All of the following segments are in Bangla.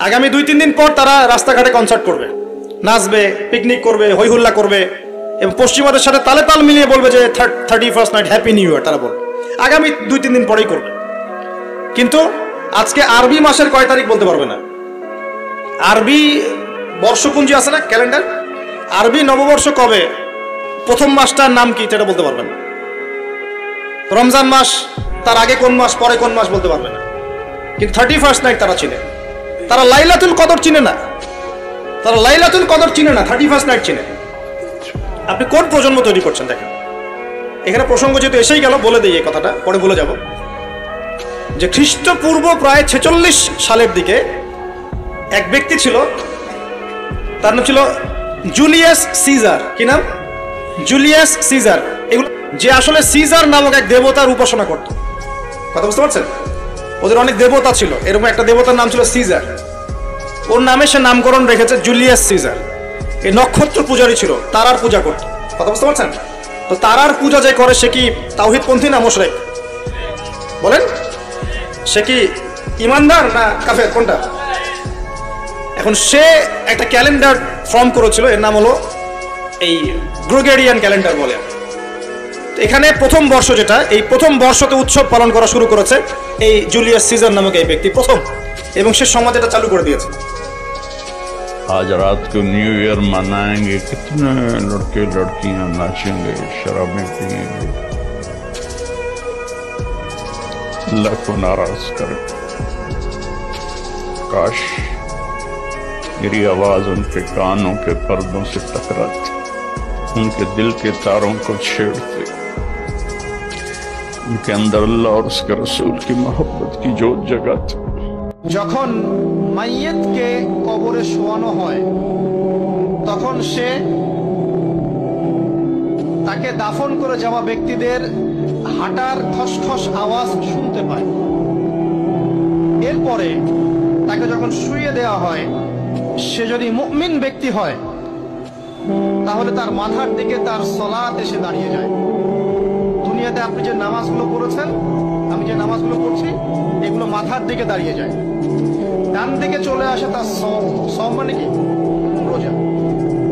আগামী 2-3 দিন পর তারা রাস্তাঘাটে কনসার্ট করবে, নাচবে, পিকনিক করবে, হইহুল্লা করবে এবং পশ্চিমাদের সাথে তালে তাল মিলিয়ে বলবে যে 31st night happy new year. তারা বলবে আগামী 2-3 দিন পরেই করবে। কিন্তু আজকে আরবি মাসের কয় তারিখ বলতে পারবে না। আরবি বর্ষপুঞ্জি আছে না, ক্যালেন্ডার, আরবি নববর্ষ কবে, প্রথম মাসটার নাম কি সেটা বলতে পারবে না। রমজান মাস, তার আগে কোন মাস, পরে কোন মাস বলতে পারবে না। কিন্তু 31st নাইট তারা চিনে। তারা লাইলাতুল কদর চিনে না, তারা লাইলাতুল কদর চিনে না, 31st নাইট চিনে। আপনি কোন প্রজন্ম তৈরি করছেন দেখেন। এখানে প্রসঙ্গ যেহেতু এসেই গেল বলে দিই এই কথাটা, পরে ভুলে যাব, যে খ্রিস্টপূর্ব প্রায় 46 সালের দিকে এক ব্যক্তি ছিল, তার নাম ছিল জুলিয়াস সিজার। কি নাম? Julius Caesar. এগুলো যে আসলে সিজার নামক এক দেবতার উপাসনা করত। কথা বুঝতে পারছেন? ওদের অনেক দেবতা ছিল, এরকম একটা দেবতার নাম ছিল সিজার। ওর নামে সে নামকরণ রেখেছে জুলিয়াস সিজার। এই নক্ষত্র পূজারী ছিল, তারার পূজা করত। কথা বুঝতে পারছেন? তো তারার পূজা যে করে সে কি তাওহীদপন্থী না মুশরিক? বলেন, সে কি ইমানদার না কাফের, কোনটা? এখন সে একটা ক্যালেন্ডার ফর্ম করেছিল, এর নাম হলো এই গ্রেগরিয়ান ক্যালেন্ডার বলে। এখানে প্রথম বর্ষ যেটা, এই প্রথম বর্ষতে উৎসব পালন করা শুরু করেছে এই জুলিয়াস সিজার নামক এই ব্যক্তি প্রথম, এবং সে সমাজ এটা চালু করে দিয়েছে। आज रात को न्यू ईयर मनाएंगे, कितने लड़के लड़कियां नाचेंगे, शराबें पिएंगे, अल्लाह को नाराज कर। काश मेरी आवाज उनके कानों के पर्दों से टकराती, उनके दिल के तारों को छेड़ते, उनके अंदर अल्लाह और उसके रसूल की मोहब्बत की जोत जगाते। যখন মাইয়েতকে কবরে শোয়ানো হয় তখন সে তাকে দাফন করে যাওয়া ব্যক্তিদের হাঁটার খসখস আওয়াজ শুনতে পায়। এরপরে তাকে যখন শুইয়ে দেওয়া হয়, সে যদি মুমিন ব্যক্তি হয় তাহলে তার মাথার দিকে তার সালাত এসে দাঁড়িয়ে যায়। দুনিয়াতে আপনি যে নামাজগুলো পড়েছেন, আমি যে নামাজগুলো পড়ছি, এগুলো মাথার দিকে দাঁড়িয়ে যায়। ডান দিকে চলে আসে তার সওম মানে কি, রোজা।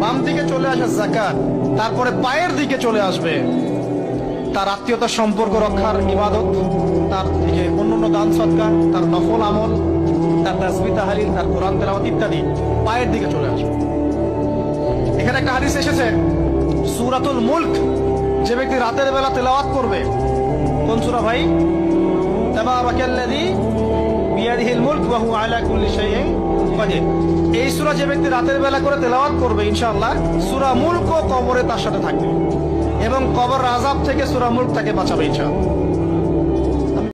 বাম দিকে চলে আসে যাকাত। তারপরে পায়ের দিকে চলে আসবে তার আত্মীয়তার সম্পর্ক রক্ষার ইবাদত, তার দিকে অন্যান্য দান সদকা, তার নফল আমল, তার তাসবিহ তাহলিল, তার কোরআন তেলাওয়াত ইত্যাদি পায়ের দিকে চলে আসবে। এখানে একটা হাদিস এসেছে, সূরাতুল মুলক যে ব্যক্তি রাতের বেলা তেলাওয়াত করবে, কোন সূরা ভাই? তাবারাকাল্লাযী বিয়াদিহিল মুলক ওয়া হুয়া আলা কুল্লি শাইইন কাদির। এই সূরা যে ব্যক্তি রাতের বেলা করে তেলাওয়াত করবে, ইনশাআল্লাহ সূরা মুলক কবরে তার সাথে থাকবে এবং কবর আযাব থেকে সূরা মুলক তাকে বাঁচাবে ইনশাআল্লাহ।